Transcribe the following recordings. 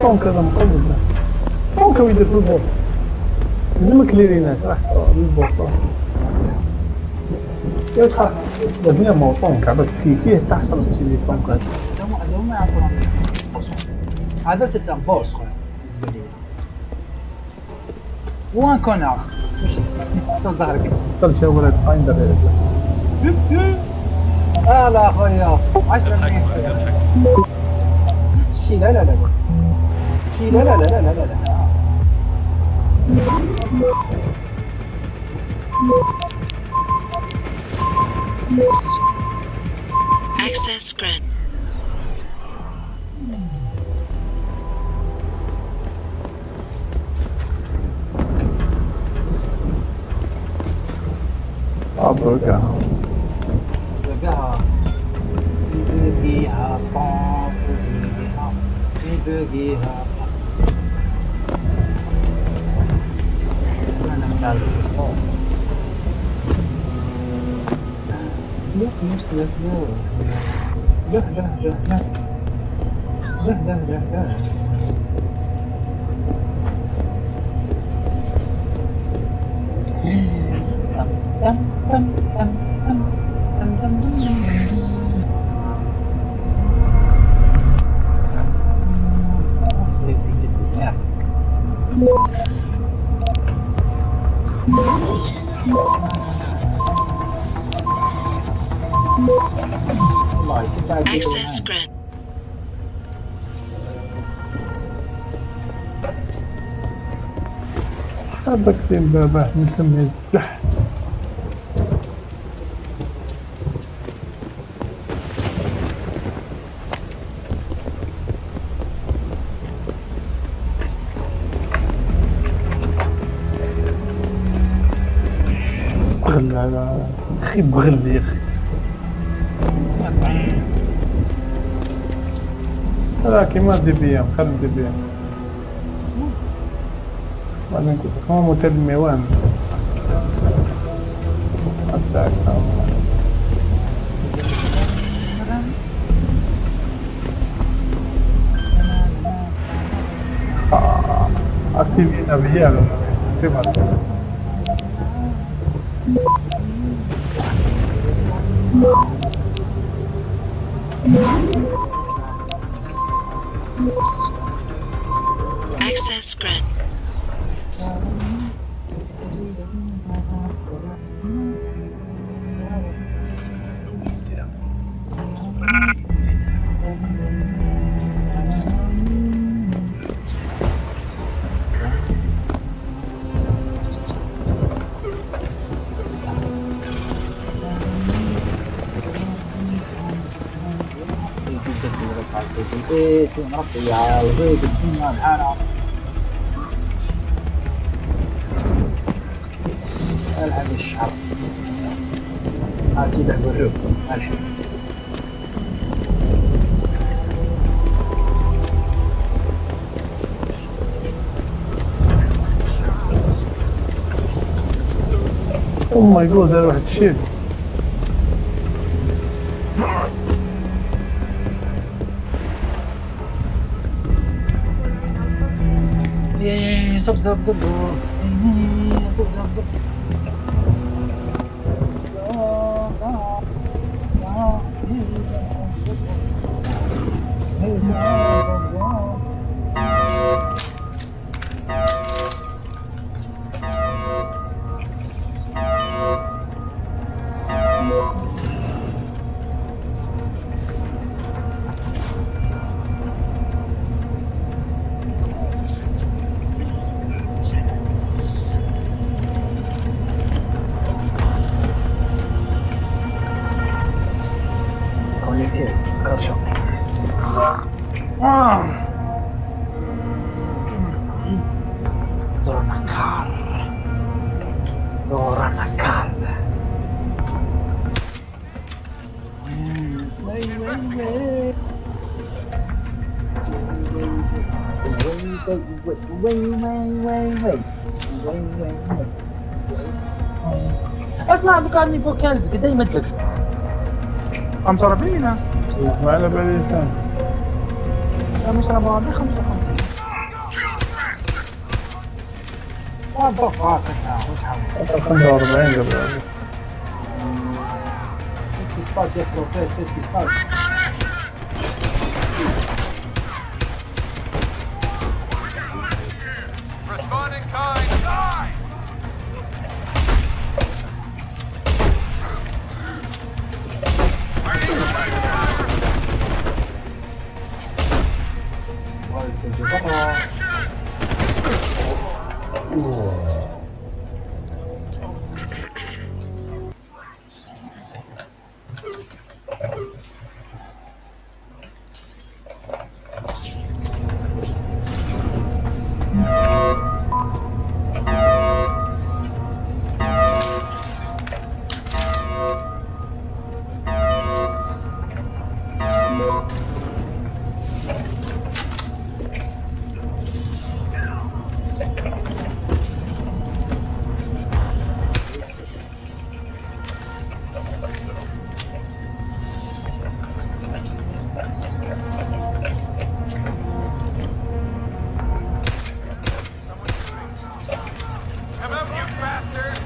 طونك هذا مقلب. طونك هو يدير في البوط. لازمك ليرينات راح للبوط. يا تخاف هنا ما هو طونك عبالك فيه تحصل تشيزي طونك هذا. هم يعرفون هذا ستة بوس خويا بالنسبة لي. وين كنا؟ شو ظهرك؟ قال شي ولد فايندر لا خويا 10 مليون خويا. شي لا لا لا شي لا لا لا لا لا لا لا. Access granted. برجع بقاها بقيها بقيها بقيها. أنا متعلق بالإصدار. لا لا لا لا لا لا لا لا لا لا. تم تم تم تم تم تم تم. Access granted. هذاك فين باباه نسميه الزح. بغل على اخي بغل يا اخي. لا كيما دي بي ام خدم دي بي ام. بعدين قلت لك هو مترجم وين؟ أتساعد أكتيفين أبيال كيف هذا؟ Access granted. نربي على البيت الدنيا الحالة الحين الشهر عزيز البريق الحين. او ماي جاد هذا واحد الشيء. زب زب زب زب زب زب زب. اسمع بقى نيفو 15 قد يمد لك 45 ما على بالي ثاني. مش 54 55 What the fuck is ça? Está 45 قبل. Qu'est-ce qui se passe, il y a Flopette? Qu'est-ce qui se passe? Respond in kind. Die! Ouais, je sais pas. Come out, you bastard!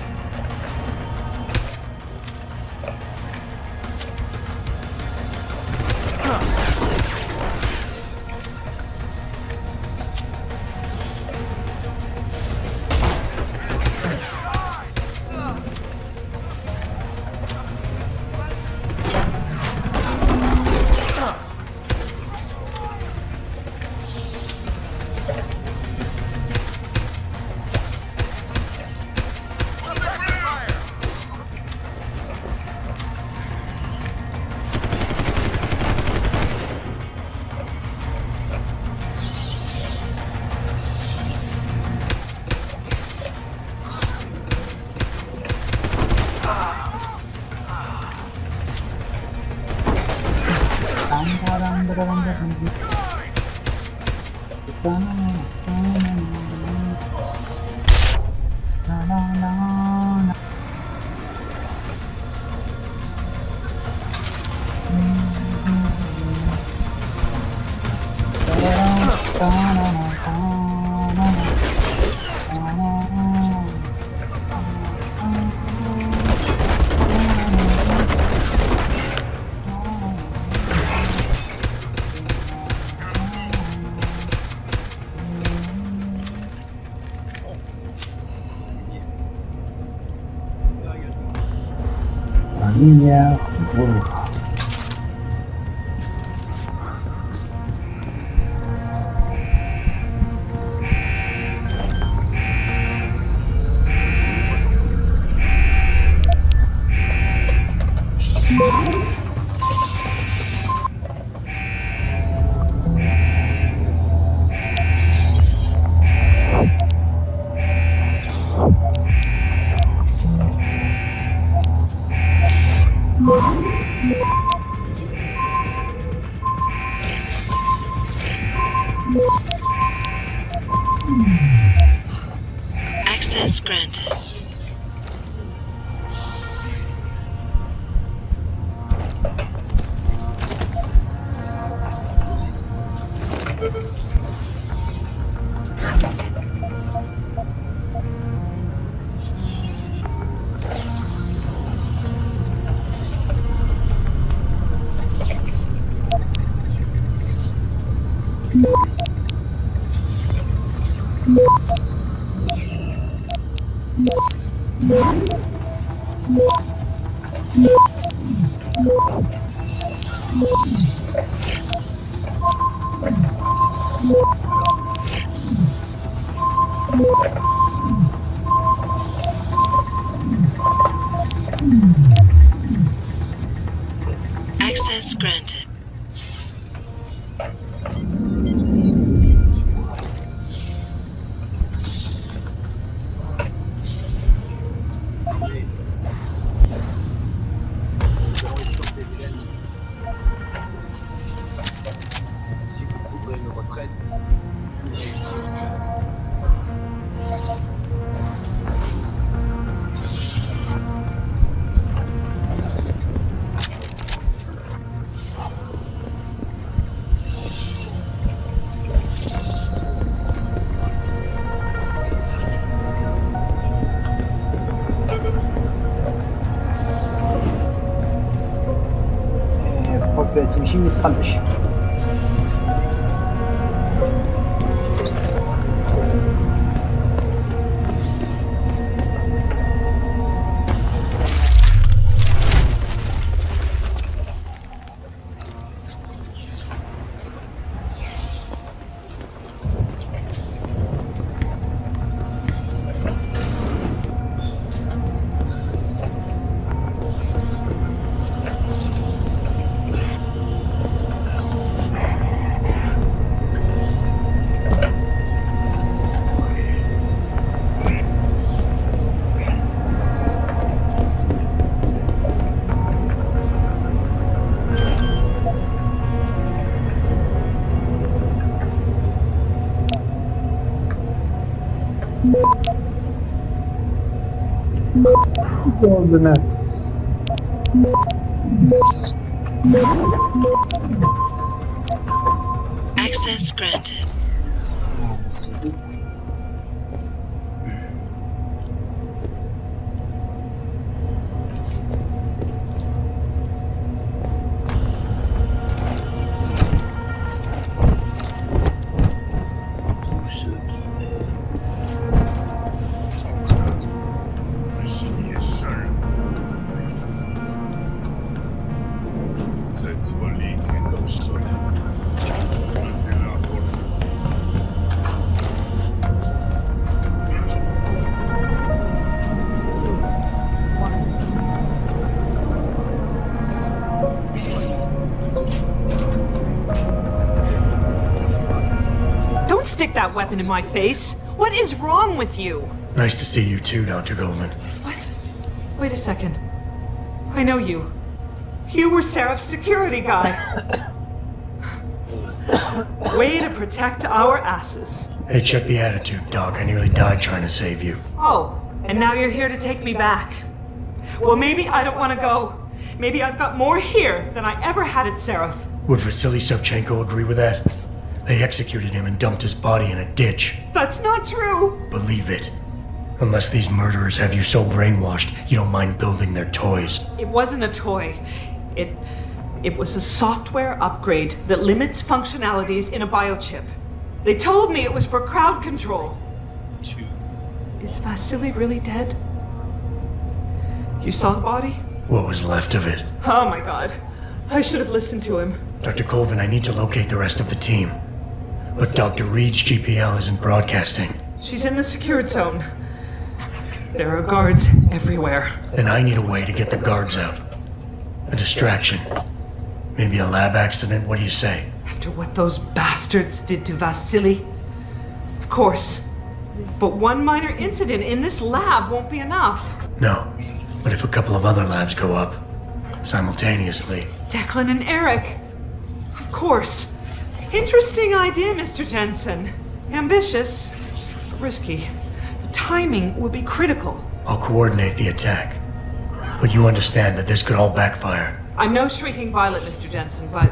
La lumière brûle. Access granted. Access granted. Si vous trouverez une retraite, she was punished. Goodness. Access granted. Don't stick that weapon in my face. What is wrong with you? Nice to see you too, Dr. Goldman. What? Wait a second. I know you. You were Seraph's security guy. Way to protect our asses. Hey, check the attitude, Doc. I nearly died trying to save you. Oh, and now you're here to take me back. Well, maybe I don't want to go. Maybe I've got more here than I ever had at Seraph. Would Vasily Savchenko agree with that? They executed him and dumped his body in a ditch. That's not true. Believe it. Unless these murderers have you so brainwashed, you don't mind building their toys. It wasn't a toy. It was a software upgrade that limits functionalities in a biochip. They told me it was for crowd control. Is Vasily really dead? You saw the body? What was left of it? Oh my god. I should have listened to him. Dr. Colvin, I need to locate the rest of the team. But Dr. Reed's GPL isn't broadcasting. She's in the secured zone. There are guards everywhere. Then I need a way to get the guards out. A distraction. Maybe a lab accident, what do you say? After what those bastards did to Vasily? Of course. But one minor incident in this lab won't be enough. No, but if a couple of other labs go up, simultaneously. Declan and Eric. Of course. Interesting idea, Mr. Jensen. Ambitious, risky. The timing will be critical. I'll coordinate the attack. But you understand that this could all backfire. I'm no shrinking violet, Mr. Jensen, but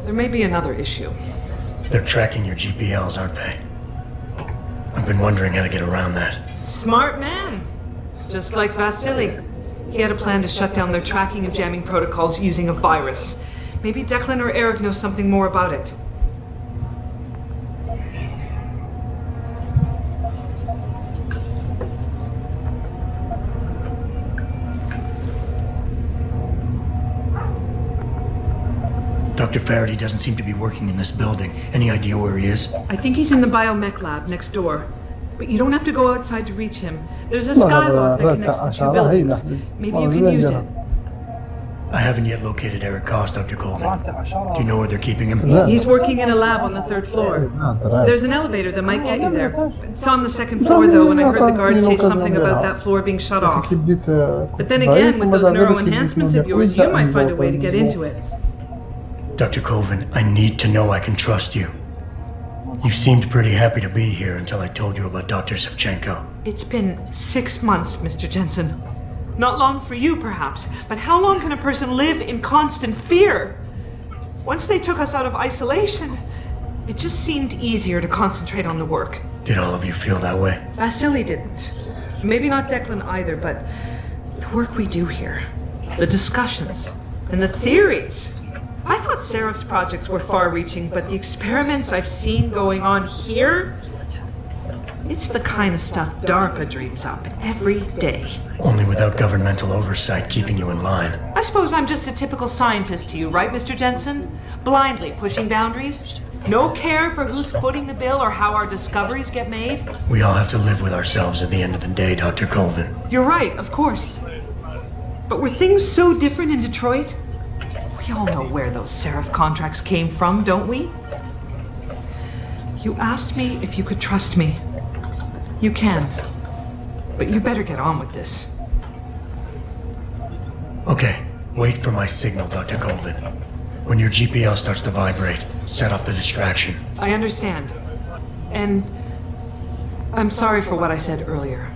there may be another issue. They're tracking your GPLs, aren't they? I've been wondering how to get around that. Smart man. Just like Vasily. He had a plan to shut down their tracking and jamming protocols using a virus. Maybe Declan or Eric know something more about it. Dr. Faraday doesn't seem to be working in this building. Any idea where he is? I think he's in the biomech lab next door. But you don't have to go outside to reach him. There's a skywalk that connects the two buildings. Maybe you can use it. I haven't yet located Eric Koss, Dr. Colvin. Do you know where they're keeping him? He's working in a lab on the 3rd floor. There's an elevator that might get you there. It's on the 2nd floor, though, and I heard the guard say something about that floor being shut off. But then again, with those neuroenhancements of yours, you might find a way to get into it. Dr. Colvin, I need to know I can trust you. You seemed pretty happy to be here until I told you about Dr. Savchenko. It's been 6 months, Mr. Jensen. Not long for you, perhaps, but how long can a person live in constant fear? Once they took us out of isolation, it just seemed easier to concentrate on the work. Did all of you feel that way? Vasily didn't. Maybe not Declan either, but the work we do here, the discussions, and the theories, I thought Seraph's projects were far-reaching, but the experiments I've seen going on here, it's the kind of stuff DARPA dreams up every day. Only without governmental oversight keeping you in line. I suppose I'm just a typical scientist to you, right, Mr. Jensen? Blindly pushing boundaries? No care for who's footing the bill or how our discoveries get made? We all have to live with ourselves at the end of the day, Dr. Colvin. You're right, of course. But were things so different in Detroit? We all know where those Seraph contracts came from, don't we? You asked me if you could trust me. You can. But you better get on with this. Okay, wait for my signal, Dr. Colvin. When your GPL starts to vibrate, set off the distraction. I understand. And I'm sorry for what I said earlier.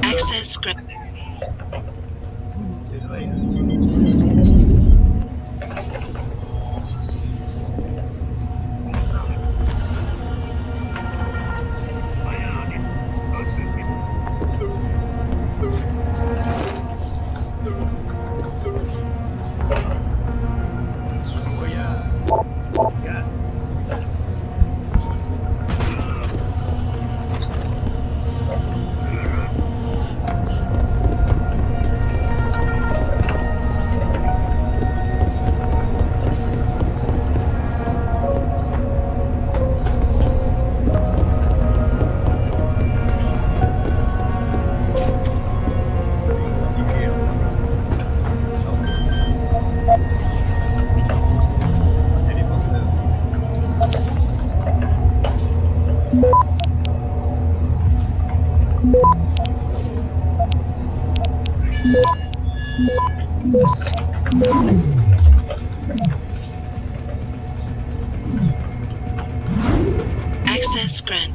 Access granted. Access granted.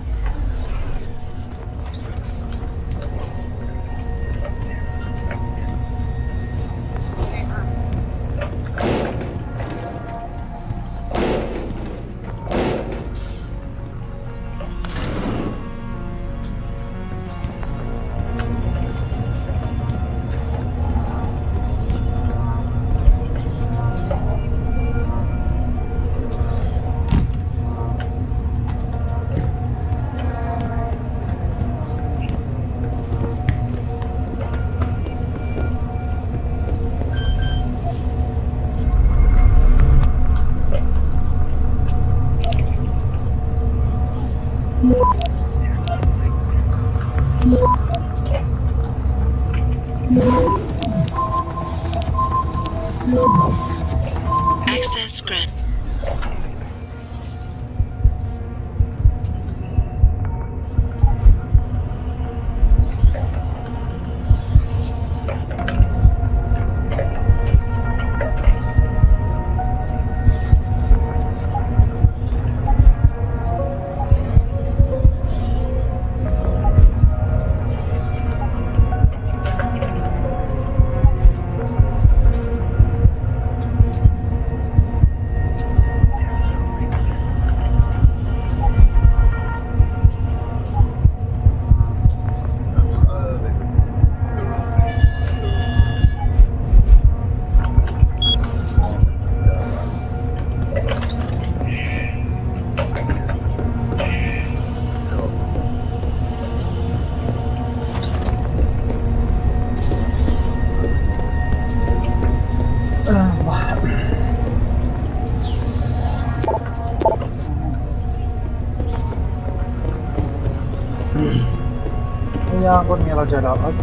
Kaya ako niya raja dapat.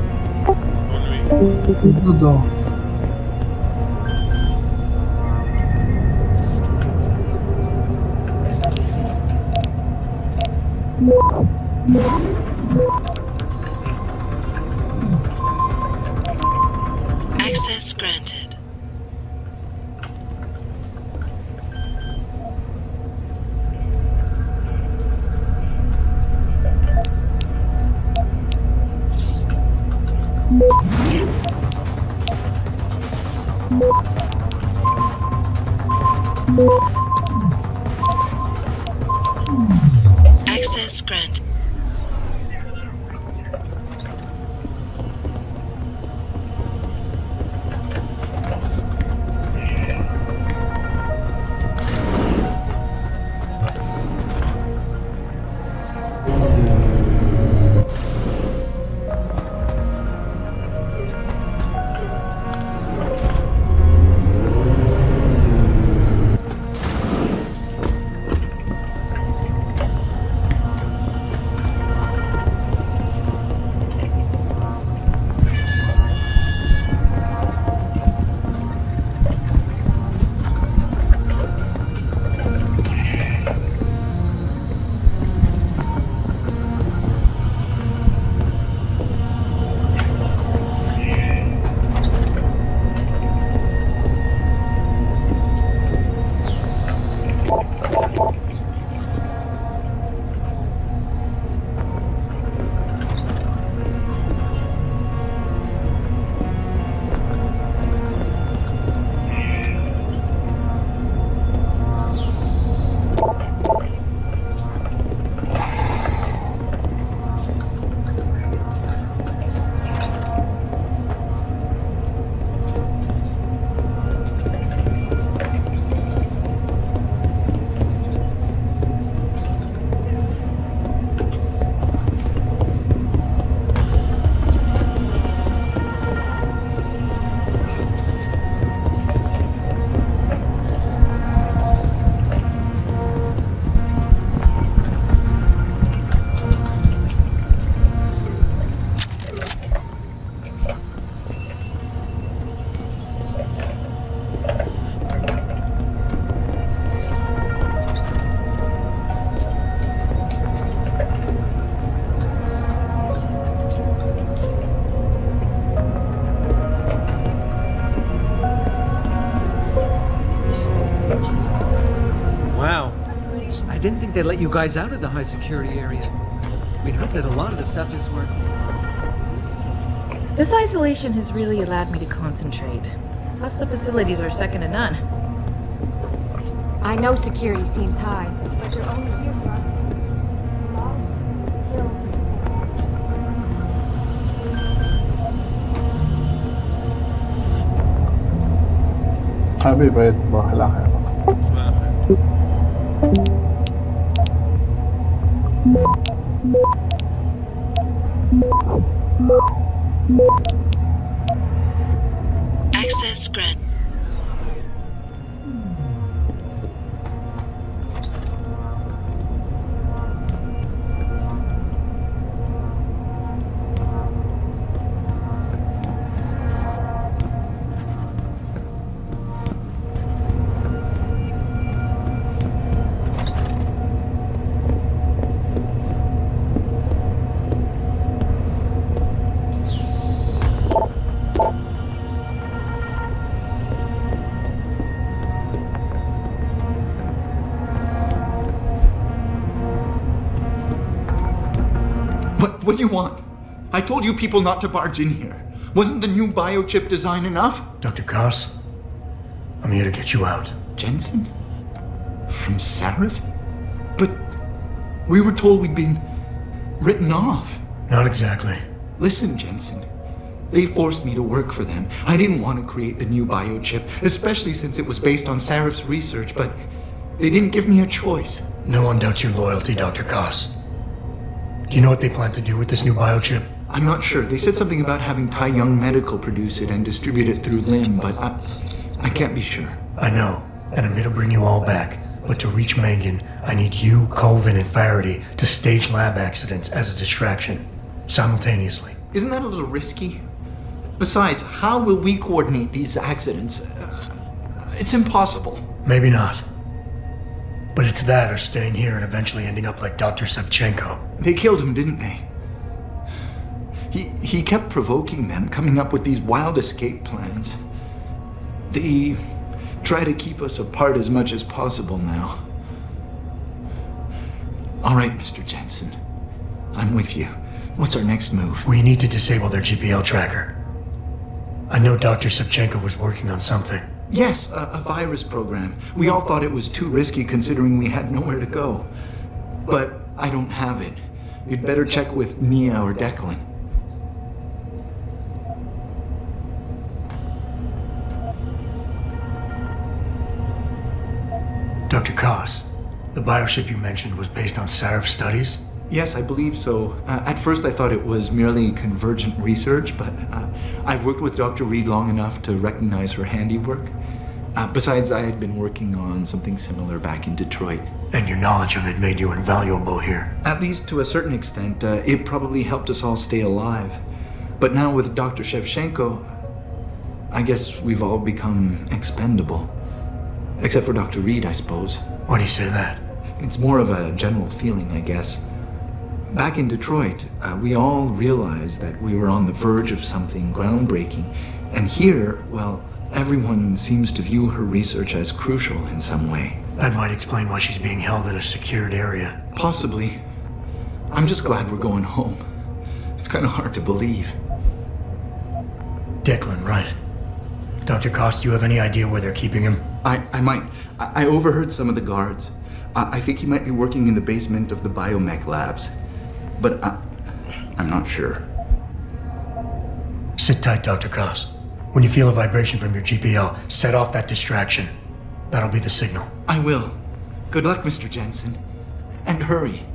Itu tuh. Access granted. Access granted. Wow. I didn't think they'd let you guys out of the high security area. We'd heard that a lot of the subjects were... This isolation has really allowed me to concentrate. Plus the facilities are second to none. I know security seems high, but you're only here for حبيبي صباح الخير. Access granted. What do you want? I told you people not to barge in here. Wasn't the new biochip design enough? Dr. Koss, I'm here to get you out. Jensen? From Sarif? But we were told we'd been written off. Not exactly. Listen, Jensen. They forced me to work for them. I didn't want to create the new biochip, especially since it was based on Sarif's research, but they didn't give me a choice. No one doubts your loyalty, Dr. Koss. Do you know what they plan to do with this new biochip? I'm not sure. They said something about having Tai Young Medical produce it and distribute it through Lim, but I can't be sure. I know, and I'm here to bring you all back. But to reach Megan, I need you, Colvin, and Faraday to stage lab accidents as a distraction, simultaneously. Isn't that a little risky? Besides, how will we coordinate these accidents? It's impossible. Maybe not. But it's that or staying here and eventually ending up like Dr. Savchenko. They killed him, didn't they? He kept provoking them, coming up with these wild escape plans. They try to keep us apart as much as possible now. All right, Mr. Jensen. I'm with you. What's our next move? We need to disable their GPL tracker. I know Dr. Savchenko was working on something. Yes, a virus program. We all thought it was too risky considering we had nowhere to go. But I don't have it. You'd better check with Nia or Declan. Dr. Koss, the biochip you mentioned was based on Sarif studies? Yes, I believe so. At first I thought it was merely convergent research, but I've worked with Dr. Reed long enough to recognize her handiwork. Besides, I had been working on something similar back in Detroit. And your knowledge of it made you invaluable here. At least to a certain extent, it probably helped us all stay alive. But now with Dr. Shevchenko, I guess we've all become expendable. Except for Dr. Reed, I suppose. Why do you say that? It's more of a general feeling, I guess. Back in Detroit, we all realized that we were on the verge of something groundbreaking. And here, well, everyone seems to view her research as crucial in some way. That might explain why she's being held in a secured area. Possibly. I'm just glad we're going home. It's kind of hard to believe. Declan, right. Dr. Koss, do you have any idea where they're keeping him? I might. I overheard some of the guards. I think he might be working in the basement of the biomech labs. But I'm not sure. Sit tight, Dr. Koss. When you feel a vibration from your GPL, set off that distraction. That'll be the signal. I will. Good luck, Mr. Jensen. And hurry.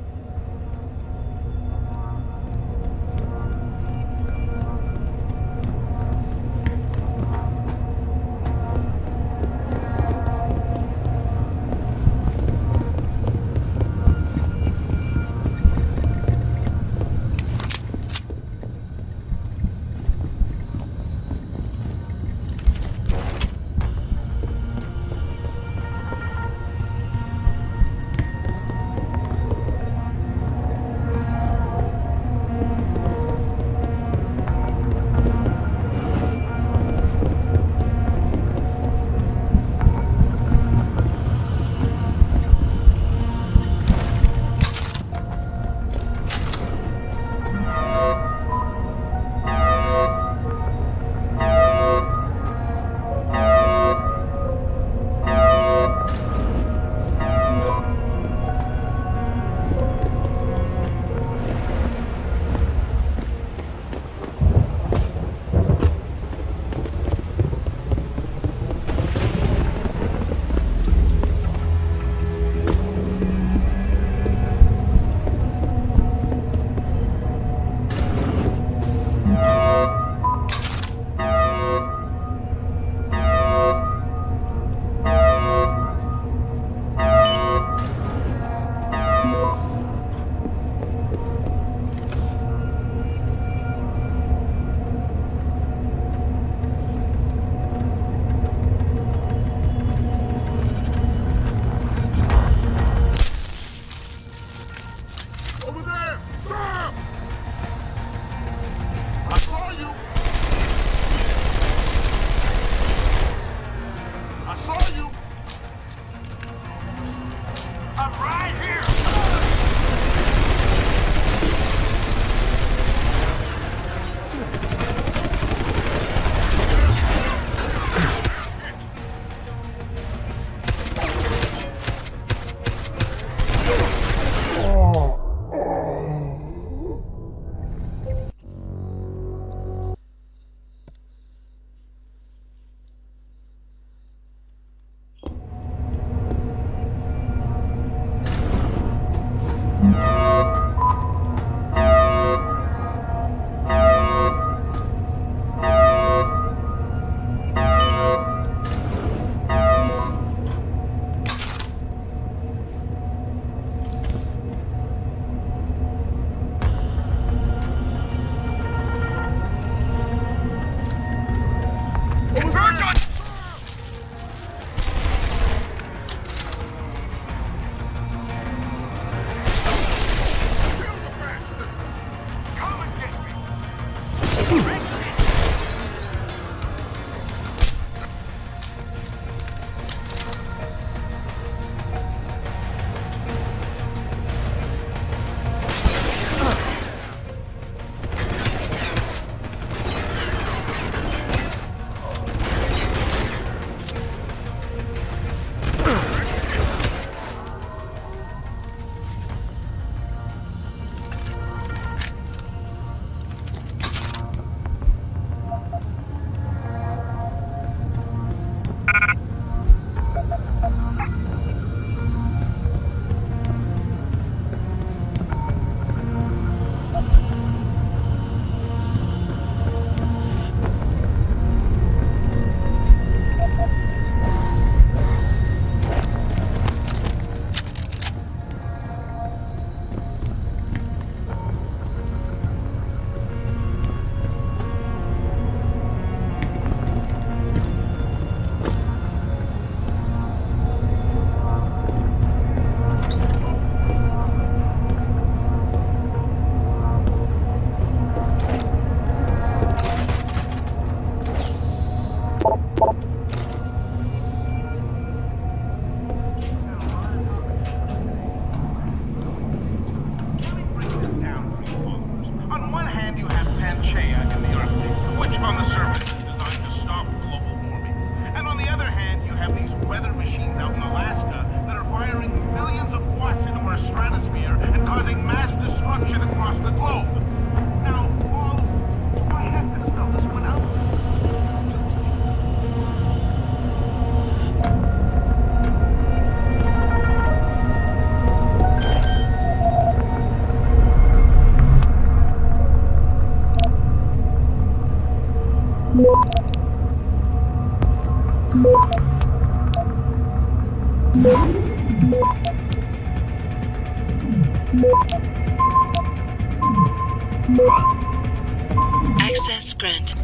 Access granted.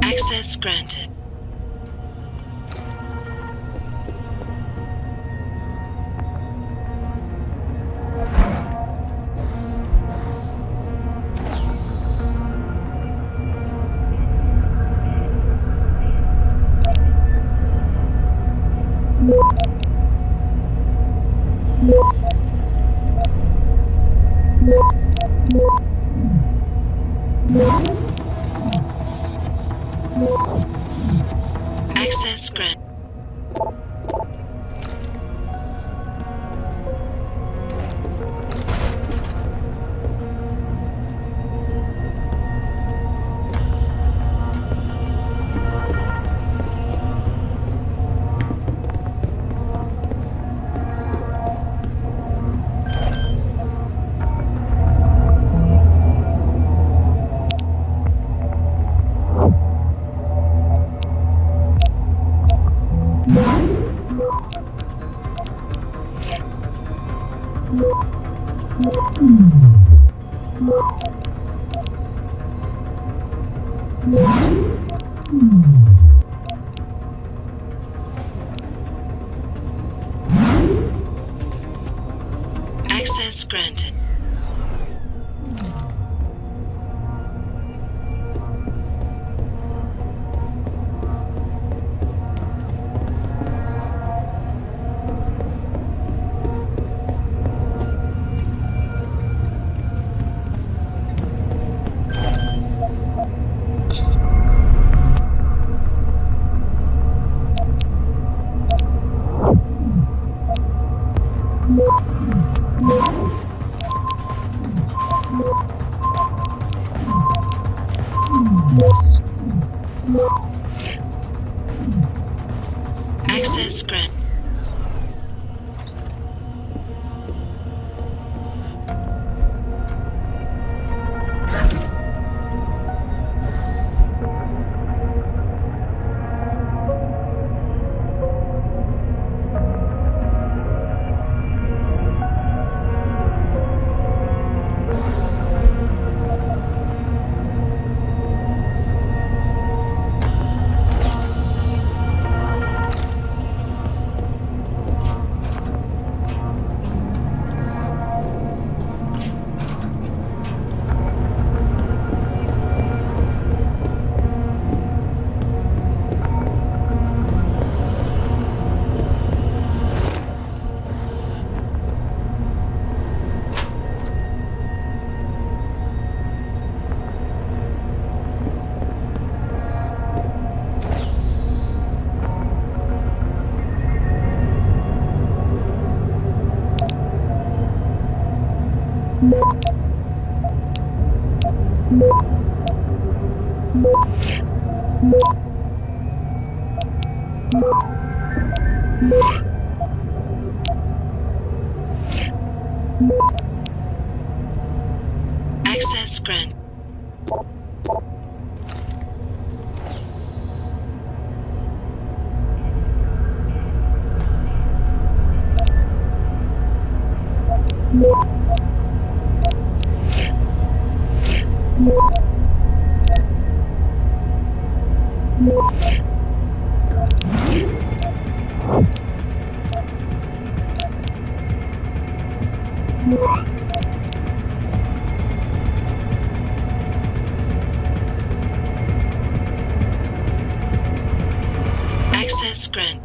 Access granted. Access granted. Access granted. Access granted. Access granted. Access granted.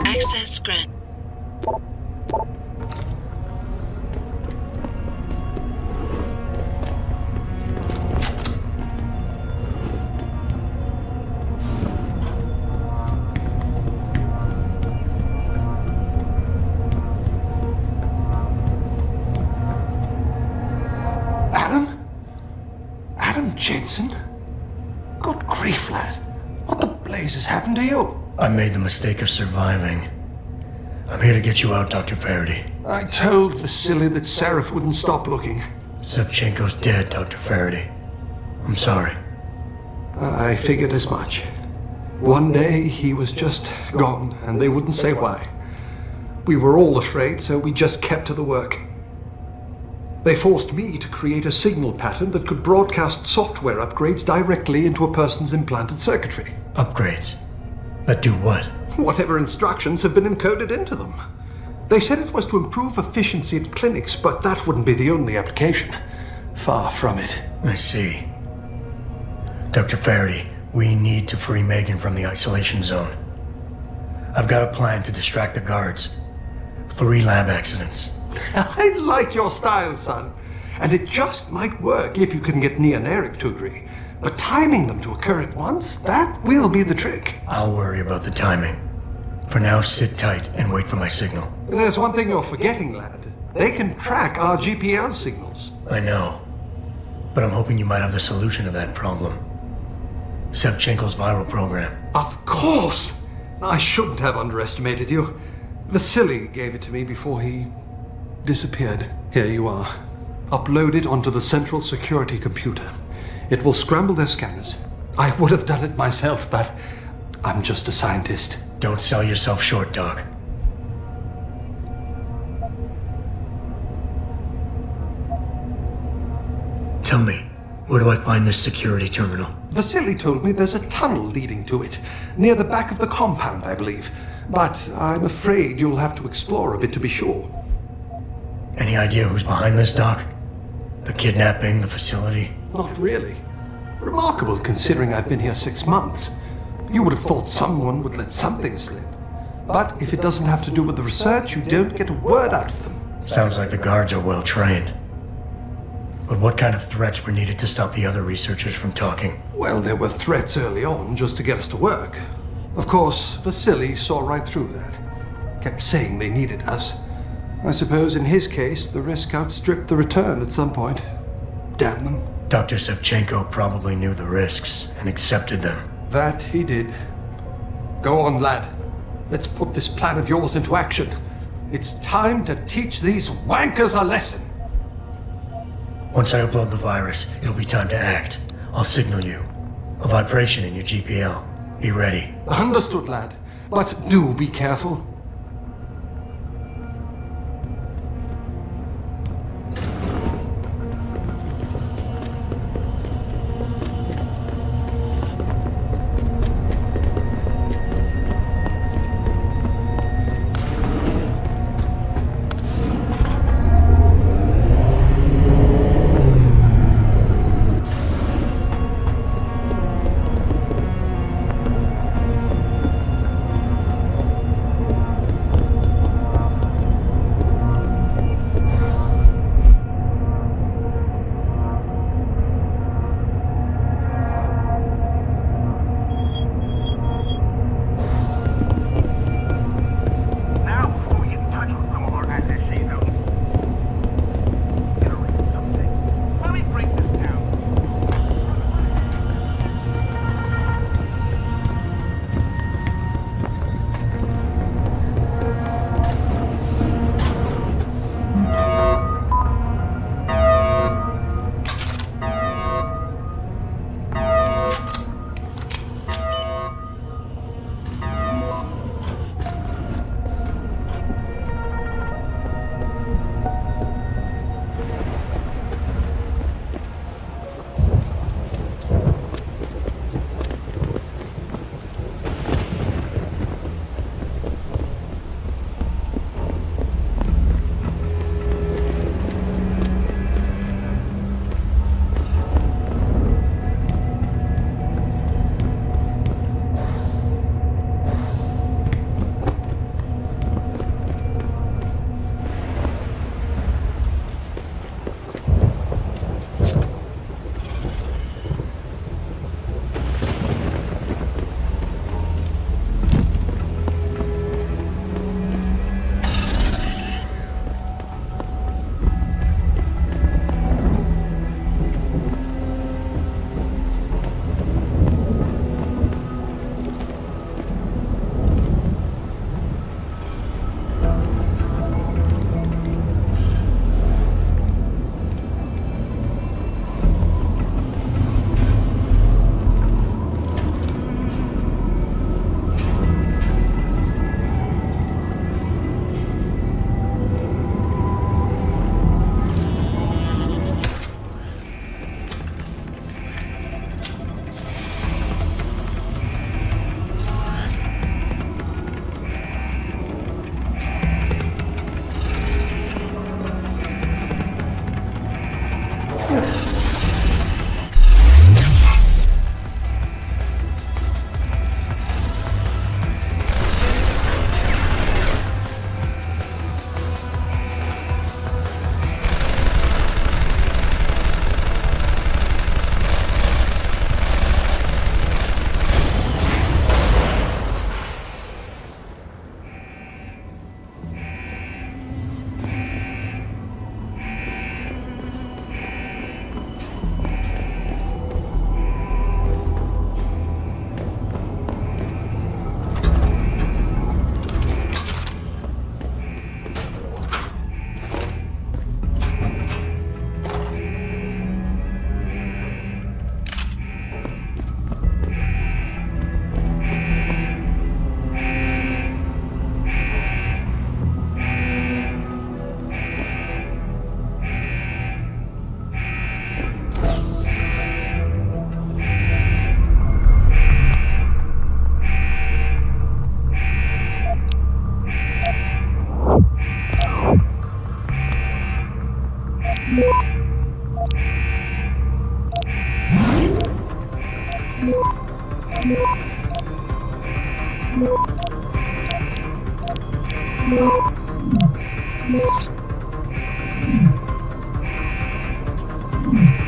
Access granted. Adam Jensen? Good grief, lad. What the blazes happened to you? I made the mistake of surviving. I'm here to get you out, Dr. Faraday. I told Vasily that Seraph wouldn't stop looking. Sevchenko's dead, Dr. Faraday. I'm sorry. I figured as much. One day he was just gone, and they wouldn't say why. We were all afraid, so we just kept to the work. They forced me to create a signal pattern that could broadcast software upgrades directly into a person's implanted circuitry. Upgrades? That do what? Whatever instructions have been encoded into them. They said it was to improve efficiency at clinics, but that wouldn't be the only application. Far from it. I see. Dr. Faraday, we need to free Megan from the isolation zone. I've got a plan to distract the guards. 3 lab accidents. I like your style, son. And it just might work if you can get Nia and Eric to agree. But timing them to occur at once, that will be the trick. I'll worry about the timing. For now, sit tight and wait for my signal. There's one thing you're forgetting, lad. They can track our GPL signals. I know. But I'm hoping you might have the solution to that problem. Sevchenko's viral program. Of course! I shouldn't have underestimated you. Vasily gave it to me before he disappeared. Here you are. Upload it onto the central security computer. It will scramble their scanners. I would have done it myself, but I'm just a scientist. Don't sell yourself short, Doc. Tell me, where do I find this security terminal? Vasily told me there's a tunnel leading to it, near the back of the compound, I believe. But I'm afraid you'll have to explore a bit to be sure. Any idea who's behind this, Doc? The kidnapping, the facility? Not really. Remarkable considering I've been here 6 months. You would have thought someone would let something slip. But if it doesn't have to do with the research, you don't get a word out of them. Sounds like the guards are well trained. But what kind of threats were needed to stop the other researchers from talking? Well, there were threats early on just to get us to work. Of course, Vasily saw right through that. Kept saying they needed us. I suppose in his case, the risk outstripped the return at some point. Damn them. Dr. Sevchenko probably knew the risks and accepted them. That he did. Go on, lad. Let's put this plan of yours into action. It's time to teach these wankers a lesson. Once I upload the virus, it'll be time to act. I'll signal you. A vibration in your GPL. Be ready. Understood, lad. But do be careful.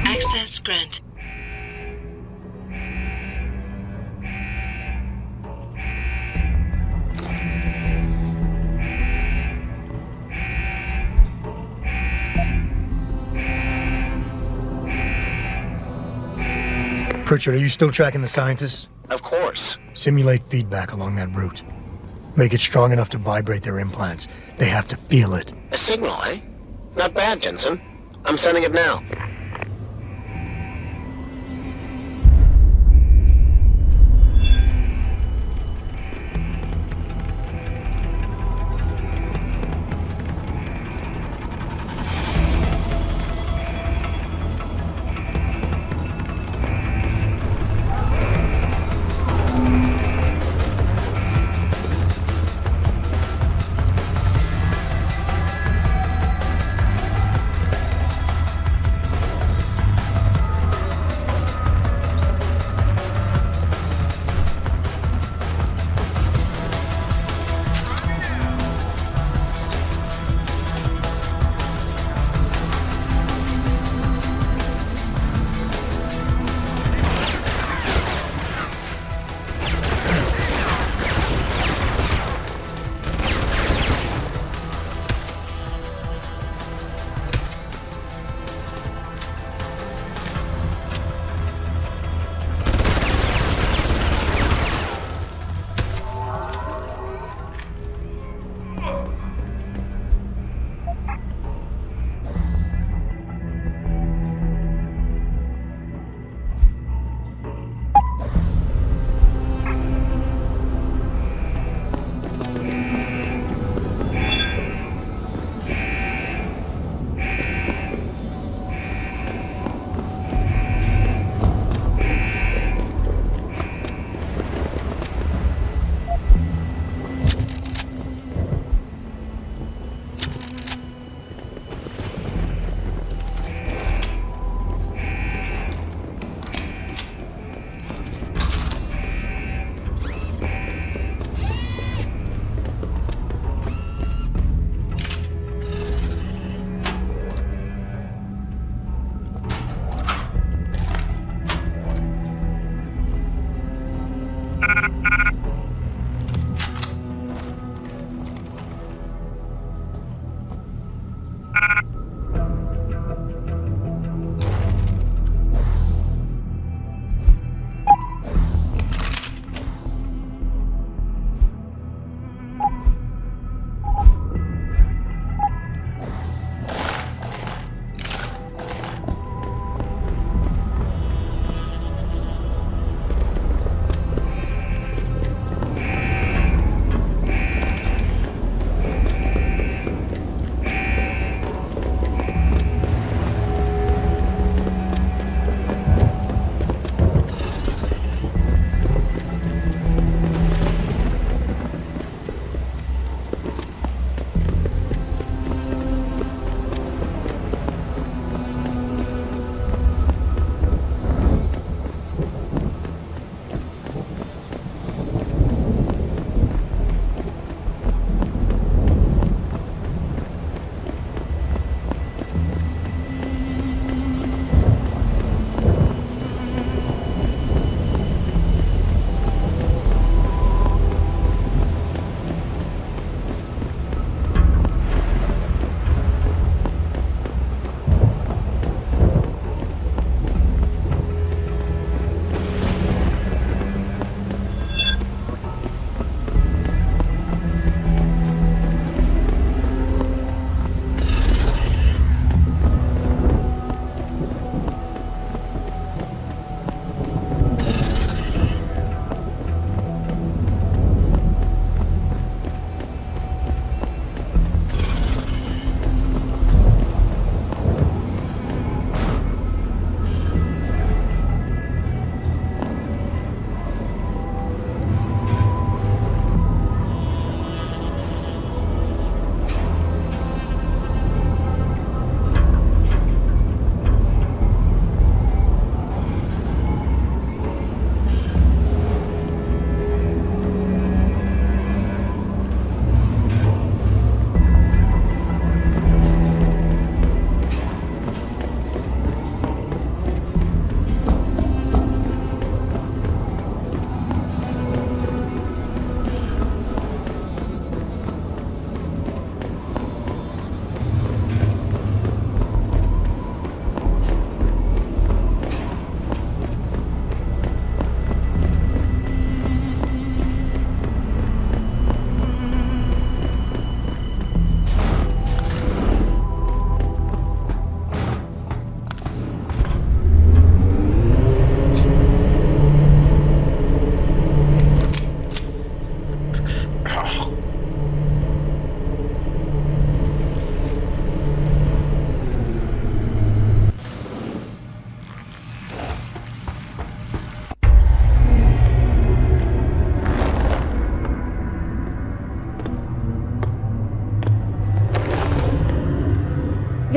Access granted. Pritchard, are you still tracking the scientists? Of course. Simulate feedback along that route. Make it strong enough to vibrate their implants. They have to feel it. A signal, eh? Not bad, Jensen. I'm sending it now.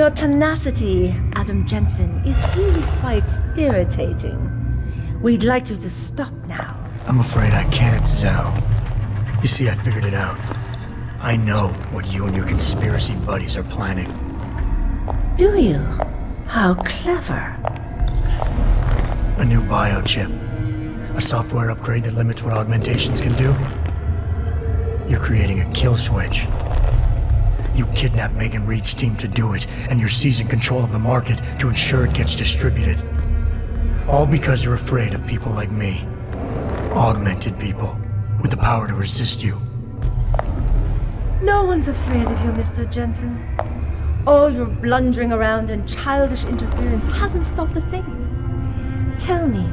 Your tenacity, Adam Jensen, is really quite irritating. We'd like you to stop now. I'm afraid I can't, Zhao. You see, I figured it out. I know what you and your conspiracy buddies are planning. Do you? How clever. A new biochip. A software upgrade that limits what augmentations can do. You're creating a kill switch. You kidnapped Megan Reed's team to do it, and you're seizing control of the market to ensure it gets distributed. All because you're afraid of people like me. Augmented people, with the power to resist you. No one's afraid of you, Mr. Jensen. All your blundering around and childish interference hasn't stopped a thing. Tell me,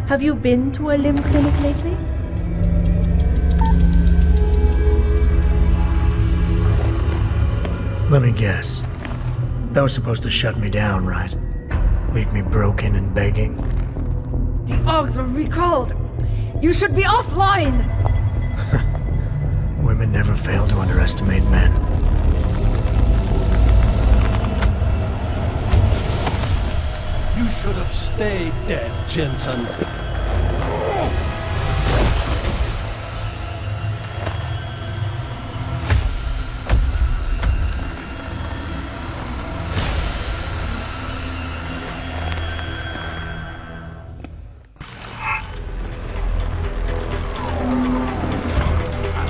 have you been to a limb clinic lately? Let me guess. That was supposed to shut me down, right? Leave me broken and begging? The Augs were recalled. You should be offline! Women never fail to underestimate men. You should have stayed dead, Jensen.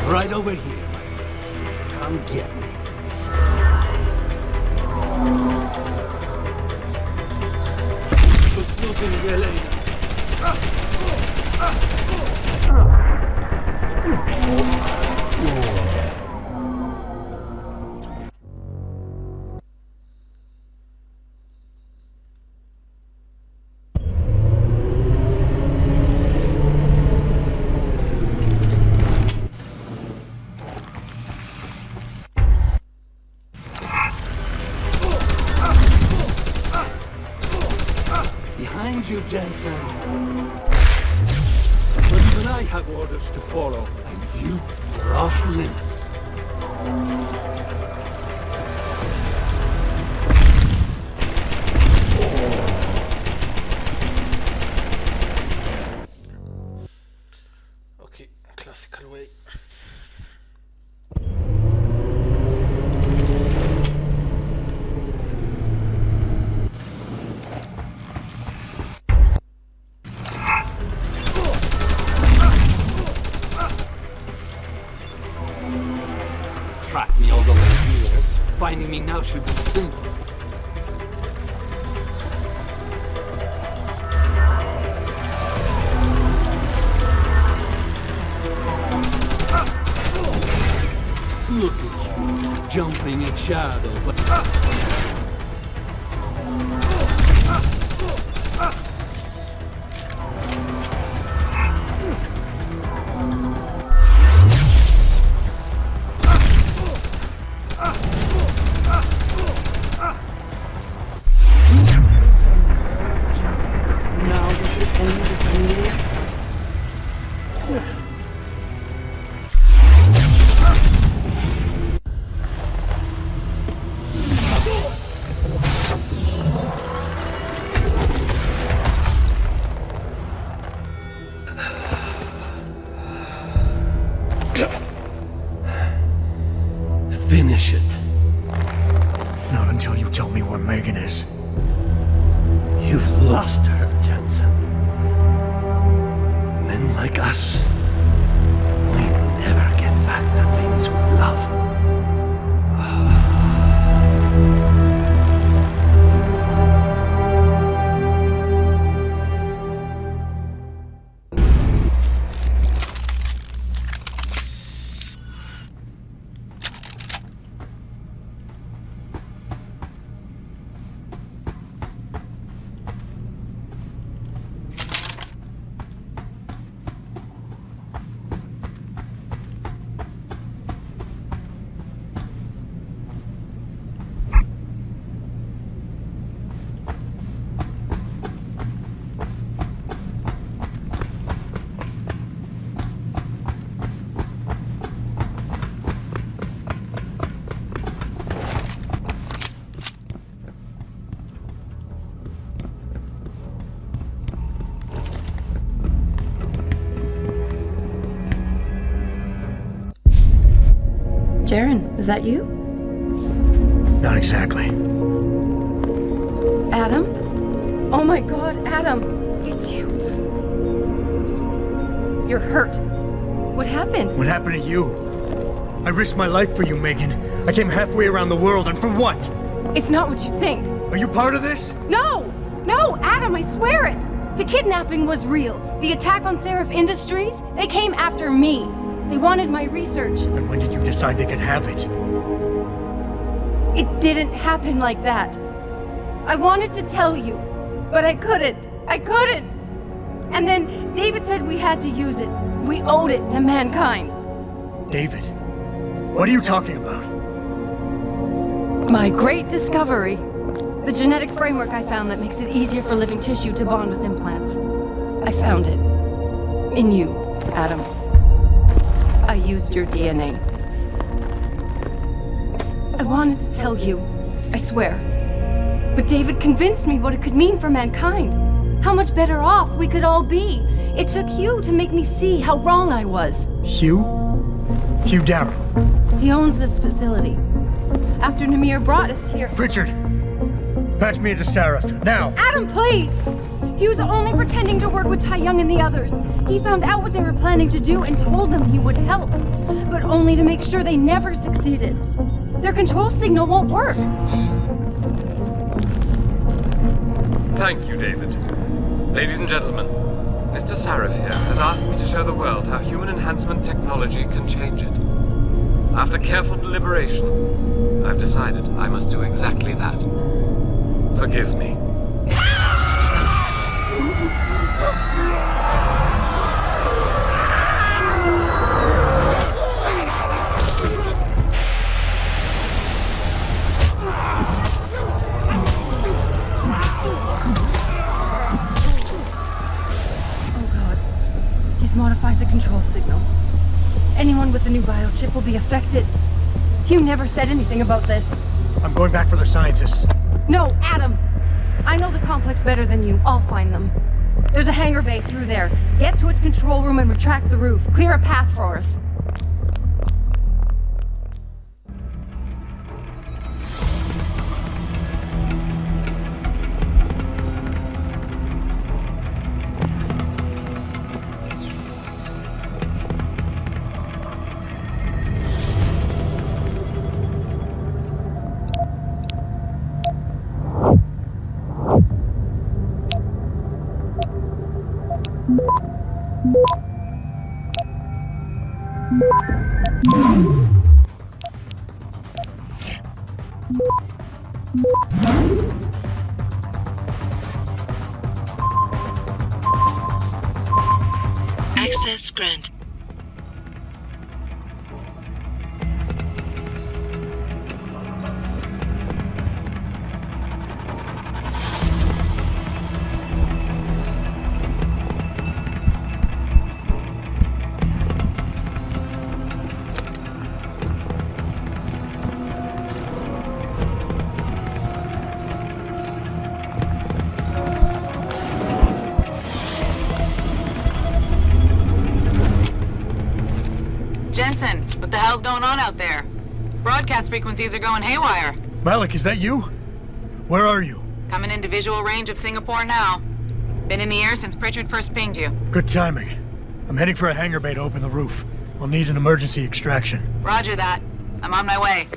Right over here. Come get me. Losing the lady. Behind you, Jensen. But even I have orders to follow, and you are off limits. Okay, classical way. Track me all the way here. Finding me now should be simple. Look at you, jumping in shadows like... Finish it. Not until you tell me where Megan is. You've lost her, Jensen. Men like us, we never get back the things we love. Sharon, is that you? Not exactly. Adam? Oh my god, Adam! It's you! You're hurt. What happened? What happened to you? I risked my life for you, Megan. I came halfway around the world, and for what? It's not what you think. Are you part of this? No! No, Adam, I swear it! The kidnapping was real. The attack on Seraph Industries, they came after me. They wanted my research. And when did you decide they could have it? It didn't happen like that. I wanted to tell you, but I couldn't. I couldn't! And then David said we had to use it. We owed it to mankind. David? What are you talking about? My great discovery. The genetic framework I found that makes it easier for living tissue to bond with implants. I found it. In you, Adam. I used your DNA. I wanted to tell you, I swear. But David convinced me what it could mean for mankind. How much better off we could all be. It took Hugh to make me see how wrong I was. Hugh? Hugh Darrow. He owns this facility. After Namir brought us here... Richard! Patch me into Seraph, now! Adam, please! He was only pretending to work with Tai Young and the others. He found out what they were planning to do and told them he would help. But only to make sure they never succeeded. Their control signal won't work. Thank you, David. Ladies and gentlemen, Mr. Seraph here has asked me to show the world how human enhancement technology can change it. After careful deliberation, I've decided I must do exactly that. Forgive me. Modified the control signal. Anyone with the new biochip will be affected. Hugh never said anything about this. I'm going back for the scientists. No, Adam! I know the complex better than you. I'll find them. There's a hangar bay through there. Get to its control room and retract the roof. Clear a path for us. Access granted. Jensen, what the hell's going on out there? Broadcast frequencies are going haywire. Malik, is that you? Where are you? Coming into visual range of Singapore now. Been in the air since Pritchard first pinged you. Good timing. I'm heading for a hangar bay to open the roof. We'll need an emergency extraction. Roger that. I'm on my way.